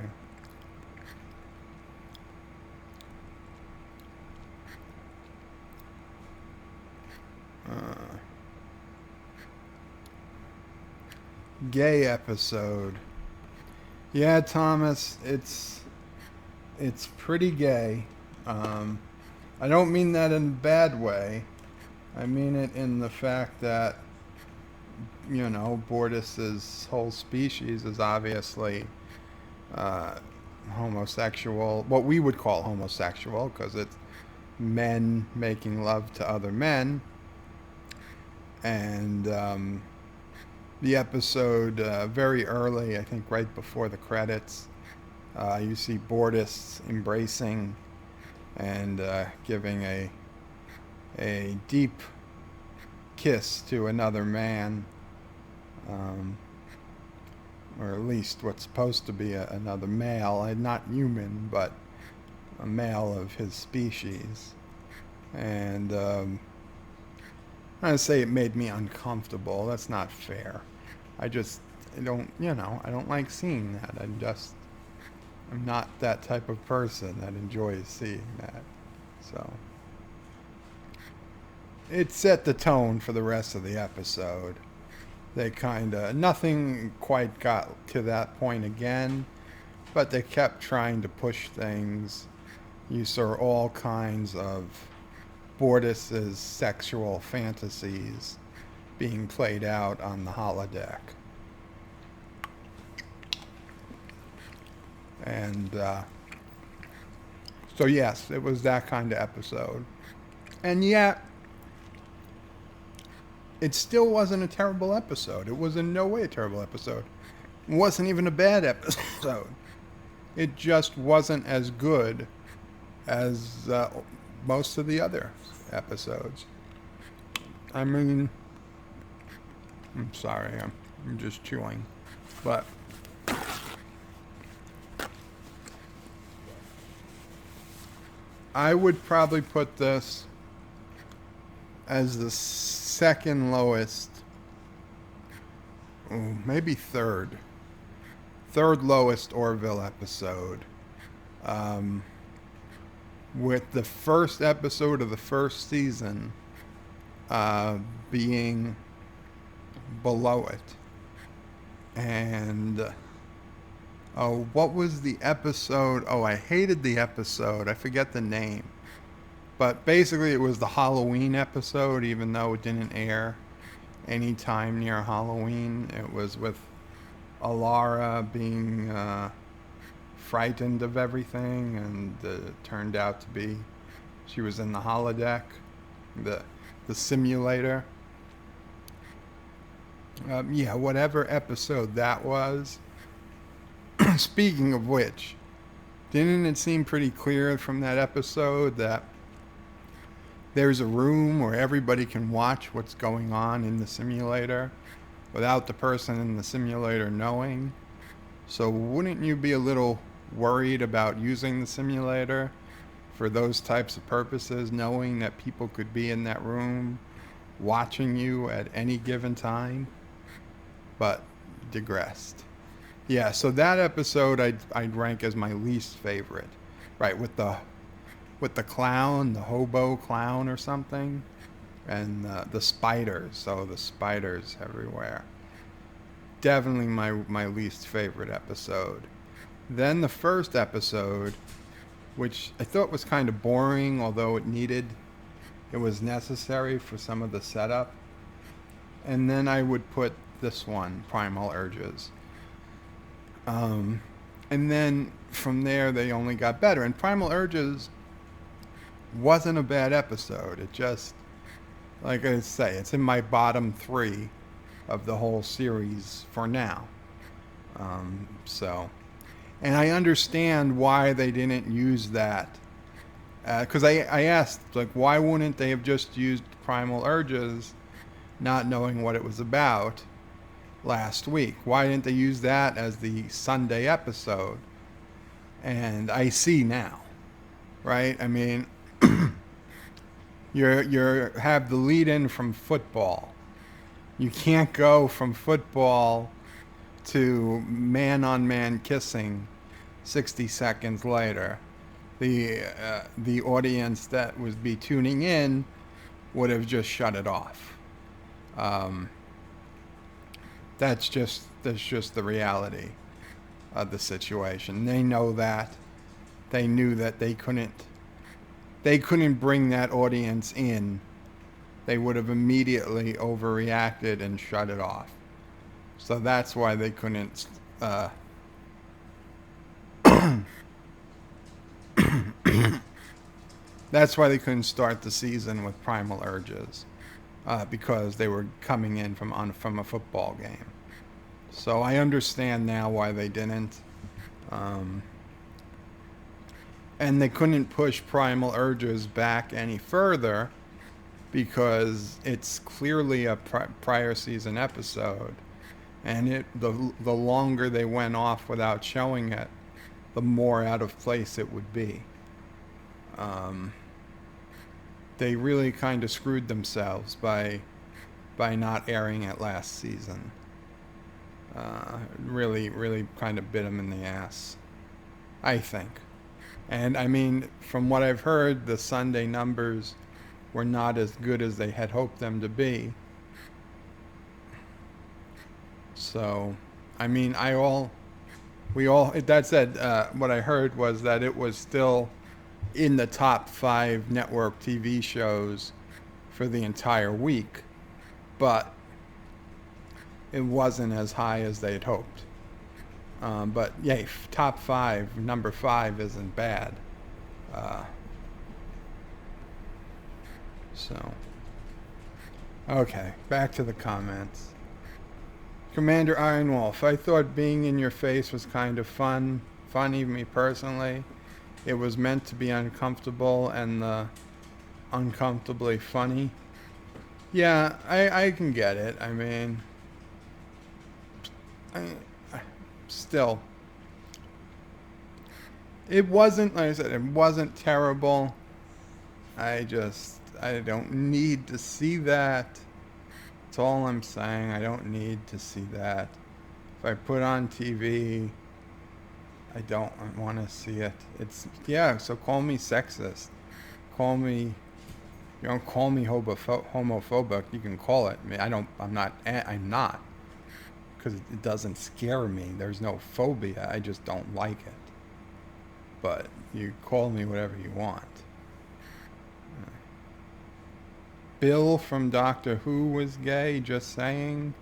Uh, Gay episode. Yeah, Thomas, it's pretty gay. Um, I don't mean that in a bad way. I mean it in the fact that Bortus's whole species is obviously uh, homosexual. What we would call homosexual, because it's men making love to other men, and the episode very early, I think right before the credits, you see Bortus embracing and giving a deep kiss to another man, um, or at least what's supposed to be another male, not human, but a male of his species. And I say it made me uncomfortable. That's not fair. I don't like seeing that. I'm not that type of person that enjoys seeing that. So it set the tone for the rest of the episode. Nothing quite got to that point again, but they kept trying to push things. You saw all kinds of Bortus's sexual fantasies being played out on the holodeck. And so, yes, it was that kind of episode. And yet, it still wasn't a terrible episode. It was in no way a terrible episode. It wasn't even a bad episode. It just wasn't as good as most of the other episodes. I mean, I'm sorry, I'm just chewing. But I would probably put this as the second lowest, maybe third lowest Orville episode. With the first episode of the first season being below it. And what was the episode? Oh, I hated the episode. I forget the name. But basically, it was the Halloween episode, even though it didn't air any time near Halloween. It was with Alara being frightened of everything, and it turned out to be she was in the holodeck, the simulator. Yeah, whatever episode that was. Speaking of which, didn't it seem pretty clear from that episode that there's a room where everybody can watch what's going on in the simulator without the person in the simulator knowing? So wouldn't you be a little worried about using the simulator for those types of purposes, knowing that people could be in that room watching you at any given time? But digressed. Yeah, so that episode I'd rank as my least favorite, right? With the clown, the hobo clown or something, and the spiders. So the spiders everywhere. Definitely my least favorite episode. Then the first episode, which I thought was kind of boring, although it was necessary for some of the setup. And then I would put this one, Primal Urges. And then from there, they only got better. And Primal Urges wasn't a bad episode. It just, like I say, it's in my bottom 3 of the whole series for now. And I understand why they didn't use that. Because I asked, like, why wouldn't they have just used Primal Urges, not knowing what it was about, last week? Why didn't they use that as the Sunday episode? And I see now, right? I mean, you have the lead in from football. You can't go from football to man-on-man kissing 60 seconds later. The audience that would be tuning in would have just shut it off. Um, that's just the reality of the situation. They know that. They knew that they couldn't bring that audience in. They would have immediately overreacted and shut it off. So that's why they couldn't. That's why they couldn't start the season with Primal Urges, because they were coming in from a football game. So I understand now why they didn't. Um, and they couldn't push Primal Urges back any further because it's clearly a prior season episode, and the longer they went off without showing it, the more out of place it would be. Um, they really kind of screwed themselves by not airing it last season. Really kind of bit them in the ass, I think. And I mean, from what I've heard, the Sunday numbers were not as good as they had hoped them to be. So, I mean, that said, what I heard was that it was still in the top 5 network TV shows for the entire week, but it wasn't as high as they'd hoped. But yay, top 5, number 5 isn't bad. Uh, so, okay, back to the comments. Commander Ironwolf, I thought being in your face was kind of funny me personally. It was meant to be uncomfortable and uncomfortably funny. Yeah, I can get it. I mean, still, it wasn't, like I said, it wasn't terrible. I don't need to see that. That's all I'm saying. I don't need to see that. If I put on TV, I don't want to see it. Yeah, so call me sexist. Call me, you don't call me homophobic. You can call it. I'm not. Because it doesn't scare me. There's no phobia. I just don't like it. But you call me whatever you want. Bill from Doctor Who was gay, just saying.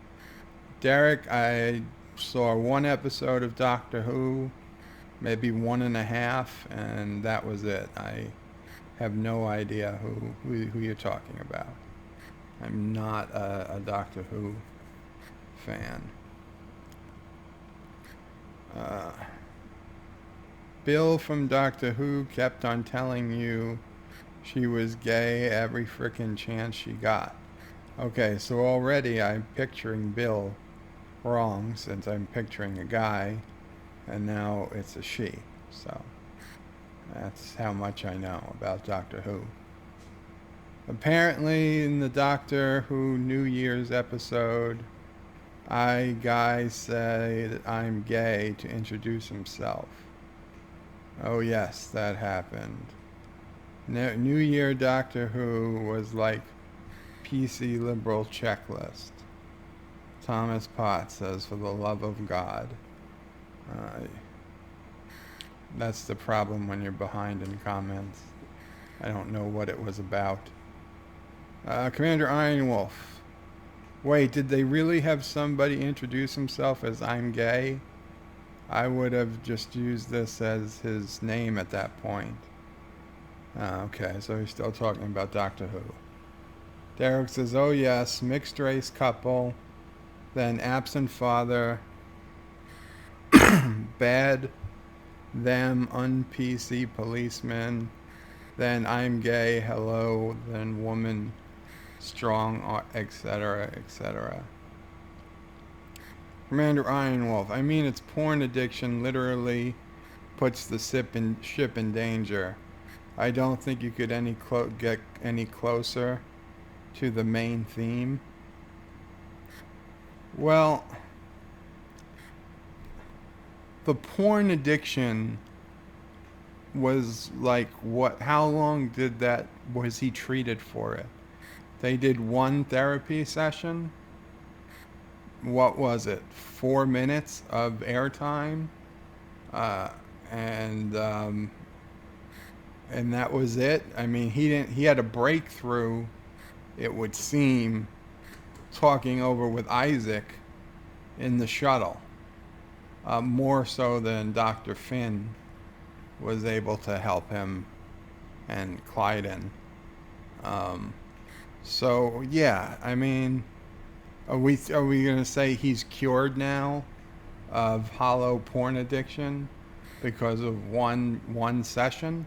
Derek, I saw 1 episode of Doctor Who, maybe 1.5, and that was it. I have no idea who you're talking about. I'm not a Doctor Who fan. Bill from Doctor Who kept on telling you she was gay every frickin' chance she got. Okay, so already I'm picturing Bill wrong since I'm picturing a guy, and now it's a she. So that's how much I know about Doctor Who. Apparently in the Doctor Who New Year's episode, guy say that I'm gay to introduce himself. Oh yes, that happened. New Year Doctor Who was like PC liberal checklist. Thomas Potts says, for the love of God. That's the problem when you're behind in comments. I don't know what it was about. Commander Ironwolf. Wait, did they really have somebody introduce himself as I'm gay? I would have just used this as his name at that point. Okay, so he's still talking about Doctor Who. Derek says, oh yes, mixed race couple, then absent father, bad, them, un-PC policeman, then I'm gay, hello, then woman, strong, etc., etc. Commander Ironwolf, I mean, its porn addiction literally puts the ship in danger. I don't think you could get any closer to the main theme. Well, the porn addiction was like what? How long did that? Was he treated for it? They did one therapy session. What was it? 4 minutes of airtime, uh, and and that was it. I mean, he didn't. He had a breakthrough. It would seem, talking over with Isaac in the shuttle, more so than Dr. Finn was able to help him and Clyden. Um, so yeah, I mean, are we gonna say he's cured now of hollow porn addiction because of one session?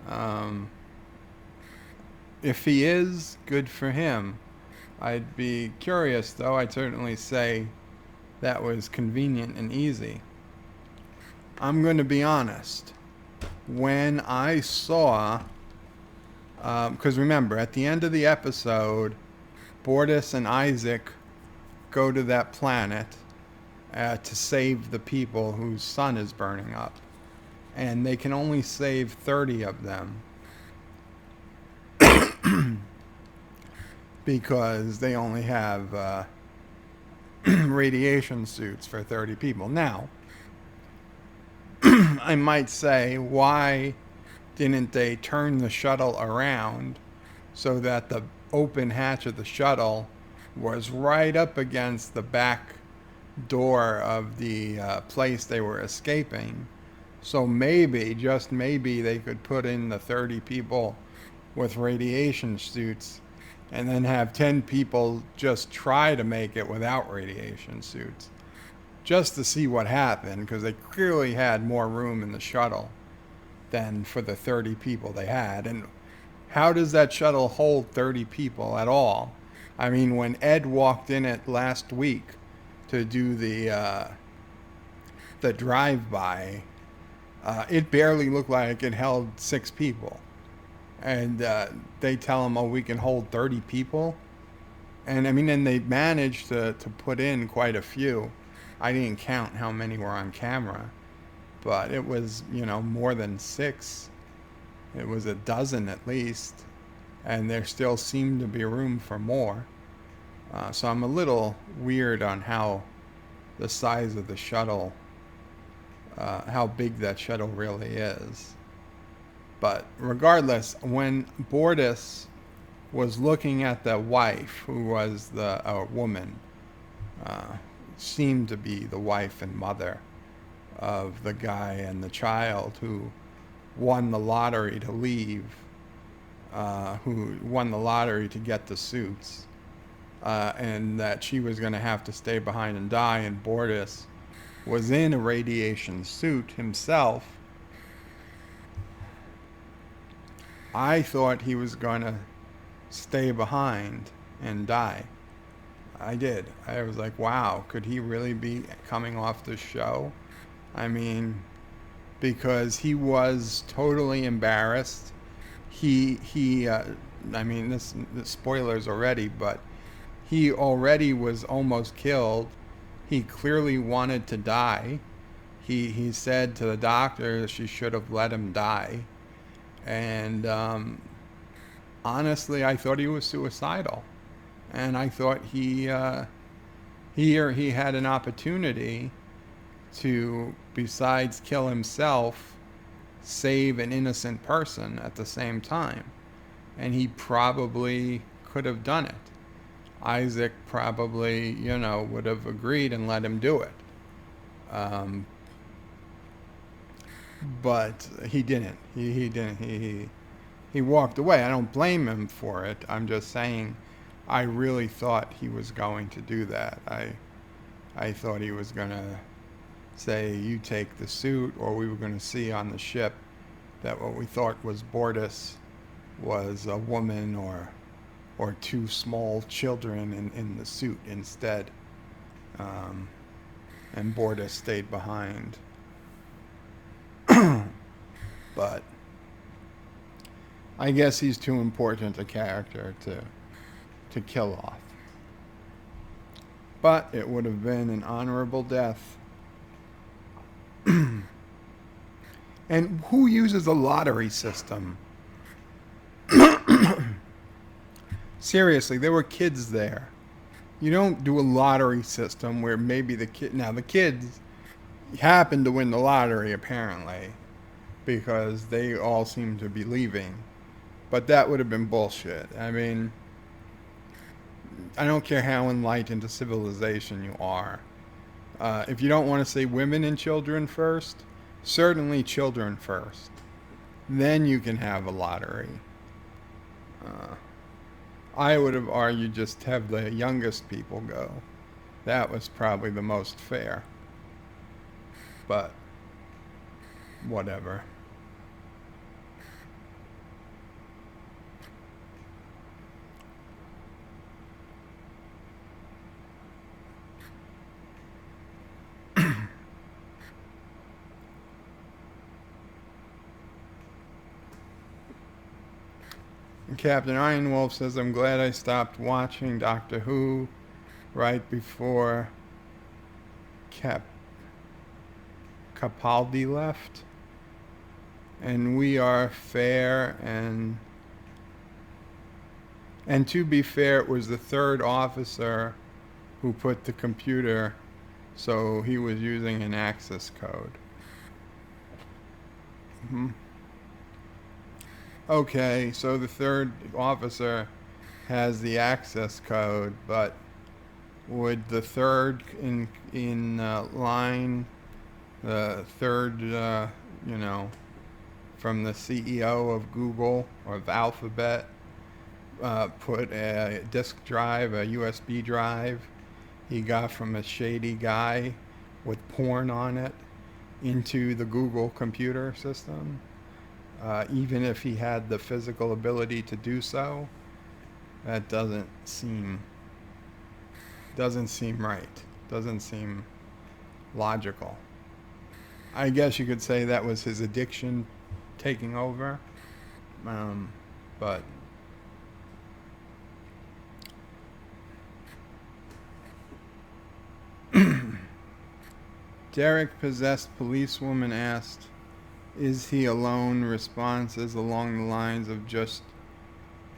Um, if he is, good for him. I'd be curious though. I'd certainly say that was convenient and easy. I'm going to be honest. When I saw, because remember, at the end of the episode, Bortus and Isaac go to that planet to save the people whose sun is burning up. And they can only save 30 of them because they only have radiation suits for 30 people. Now, I might say, why didn't they turn the shuttle around so that the open hatch of the shuttle was right up against the back door of the place they were escaping? So maybe, just maybe, they could put in the 30 people with radiation suits and then have 10 people just try to make it without radiation suits, just to see what happened, because they clearly had more room in the shuttle than for the 30 people they had. And how does that shuttle hold 30 people at all? I mean, when Ed walked in it last week to do the drive-by, it barely looked like it held 6 people. And they tell him, oh, we can hold 30 people. And I mean, and they managed to put in quite a few. I didn't count how many were on camera, but it was, more than 6. It was a dozen at least. And there still seemed to be room for more. So I'm a little weird on how the size of the shuttle, how big that shuttle really is. But regardless, when Bortus was looking at the wife, who was the woman, seemed to be the wife and mother of the guy and the child who won the lottery to leave, who won the lottery to get the suits, and that she was going to have to stay behind and die, and Bortus was in a radiation suit himself. I thought he was going to stay behind and die. I did. I was like, wow, could he really be coming off the show? I mean, because he was totally embarrassed. I mean, this spoilers already, but he already was almost killed. He clearly wanted to die. He said to the doctor she should have let him die. And honestly, I thought he was suicidal, and I thought he had an opportunity to, besides kill himself, save an innocent person at the same time, and he probably could have done it. Isaac probably, would have agreed and let him do it. But he didn't. He didn't. He walked away. I don't blame him for it. I'm just saying, I really thought he was going to do that. I thought he was going to say, you take the suit, or we were going to see on the ship that what we thought was Bortus was a woman or 2 small children in the suit instead. And Bortus stayed behind. But I guess he's too important a character to kill off. But it would have been an honorable death. And who uses a lottery system? Seriously, there were kids there. You don't do a lottery system where maybe the kid. Now, the kids happened to win the lottery, apparently, because they all seem to be leaving. But that would have been bullshit. I mean, I don't care how enlightened a civilization you are. If you don't want to say women and children first, certainly children first. Then you can have a lottery. I would have argued just have the youngest people go. That was probably the most fair. But whatever. Captain Ironwolf says, I'm glad I stopped watching Doctor Who right before Capaldi left. And we are fair, and to be fair, it was the third officer who put the computer, so he was using an access code. Okay, so the third officer has the access code, but would the third in line, the third, from the CEO of Google or of Alphabet, put a disk drive, a USB drive he got from a shady guy with porn on it into the Google computer system? Even if he had the physical ability to do so, that doesn't seem right. Doesn't seem logical. I guess you could say that was his addiction taking over, but Derek possessed policewoman asked, is he alone? Responses along the lines of just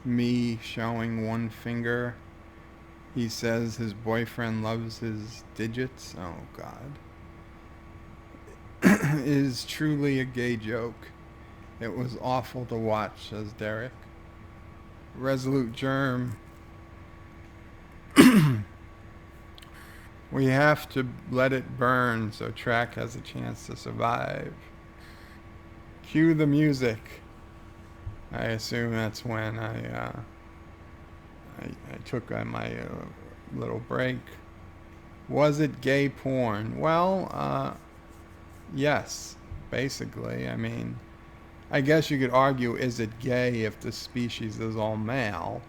me showing one finger. He says his boyfriend loves his digits. Oh, God. Is truly a gay joke. It was awful to watch, says Derek. Resolute Germ. We have to let it burn so Track has a chance to survive. Cue the music. I assume that's when I took my little break. Was it gay porn? Well, yes, basically. I mean, I guess you could argue, is it gay if the species is all male?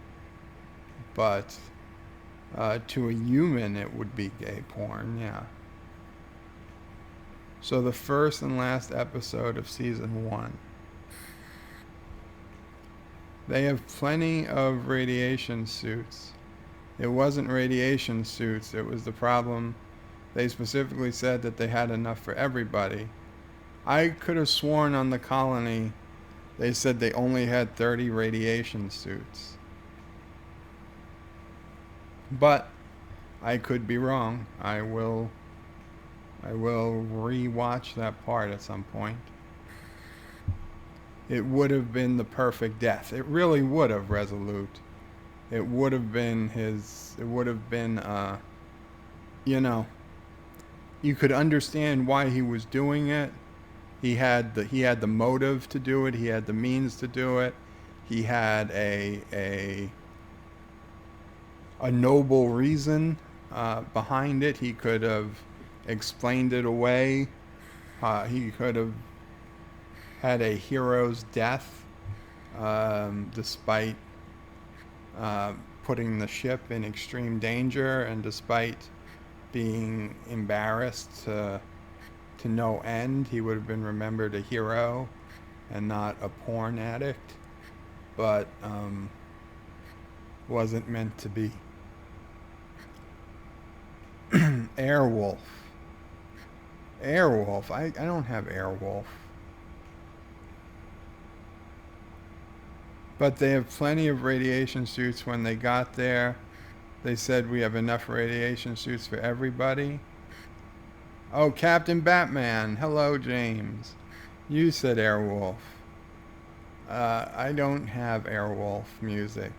But to a human, it would be gay porn, yeah. So the first and last episode of season 1. They have plenty of radiation suits. It wasn't radiation suits, it was the problem. They specifically said that they had enough for everybody. I could have sworn on the colony they said they only had 30 radiation suits. But I could be wrong. I will re-watch that part at some point. It would have been the perfect death. It really would have, Resolute. It would have been you could understand why he was doing it. He had the motive to do it. He had the means to do it. He had a noble reason behind it. He could have explained it away. He could have had a hero's death, despite putting the ship in extreme danger, and despite being embarrassed to no end. He would have been remembered a hero and not a porn addict, but wasn't meant to be. Airwolf. Airwolf. I don't have Airwolf. But they have plenty of radiation suits. When they got there, they said we have enough radiation suits for everybody. Oh, Captain Batman. Hello, James. You said Airwolf. I don't have Airwolf music.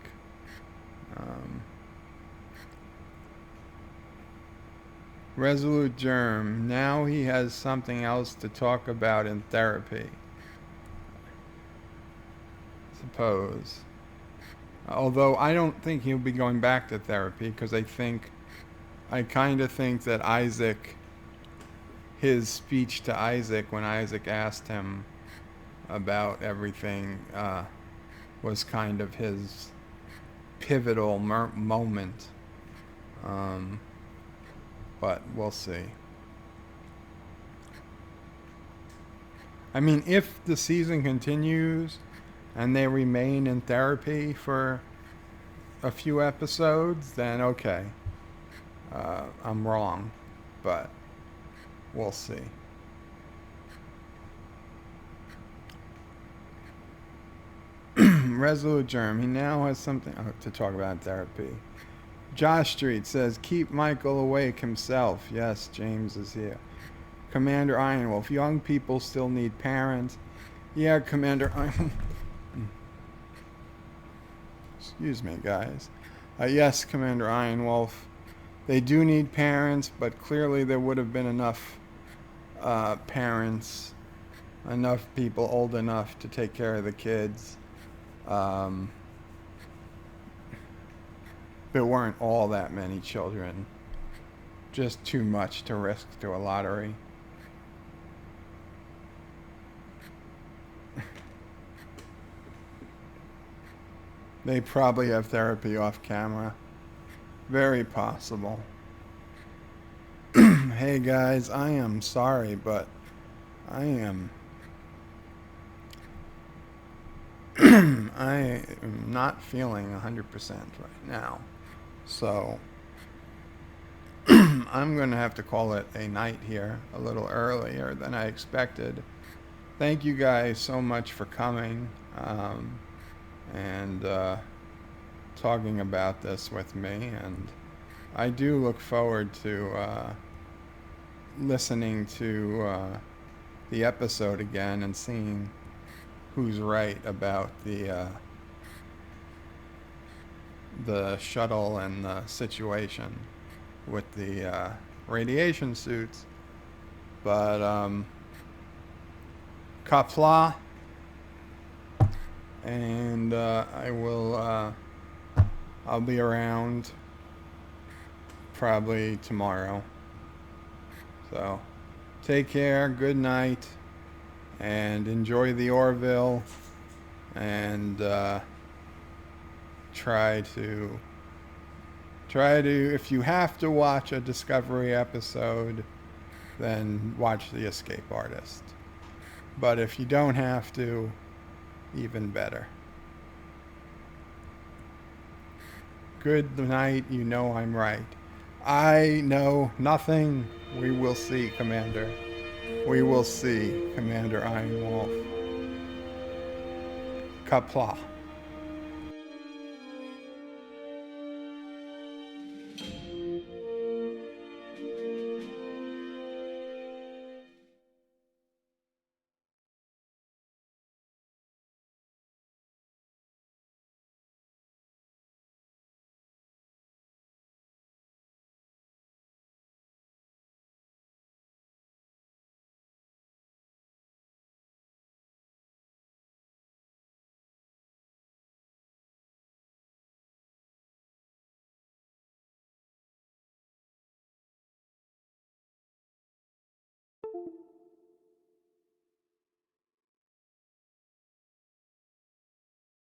Resolute Germ. Now he has something else to talk about in therapy. Suppose. Although I don't think he'll be going back to therapy because I kind of think that his speech to Isaac when Isaac asked him about everything was kind of his pivotal moment. But we'll see. I mean, if the season continues and they remain in therapy for a few episodes, then okay. I'm wrong, but we'll see. Resolute Germ. He now has something to talk about in therapy. Josh Street says, keep Michael awake himself. Yes, James is here. Commander Ironwolf. Young people still need parents. Yeah, Commander Ironwolf. Excuse me, guys. Yes, Commander Ironwolf. They do need parents, but clearly there would have been enough parents, enough people old enough to take care of the kids. There weren't all that many children. Just too much to risk to a lottery. They probably have therapy off camera. Very possible. Hey guys, I am sorry, but I am not feeling 100% right now. So I'm going to have to call it a night here a little earlier than I expected. Thank you guys so much for coming and talking about this with me. And I do look forward to listening to the episode again and seeing who's right about the shuttle and the situation with the radiation suits. But Qapla, and I'll be around probably tomorrow. So take care, good night, and enjoy the Orville, and try to, if you have to watch a Discovery episode, then watch The Escape Artist. But if you don't have to, even better. Good night, you know I'm right. I know nothing. We will see, Commander. We will see, Commander Ironwolf. Qapla.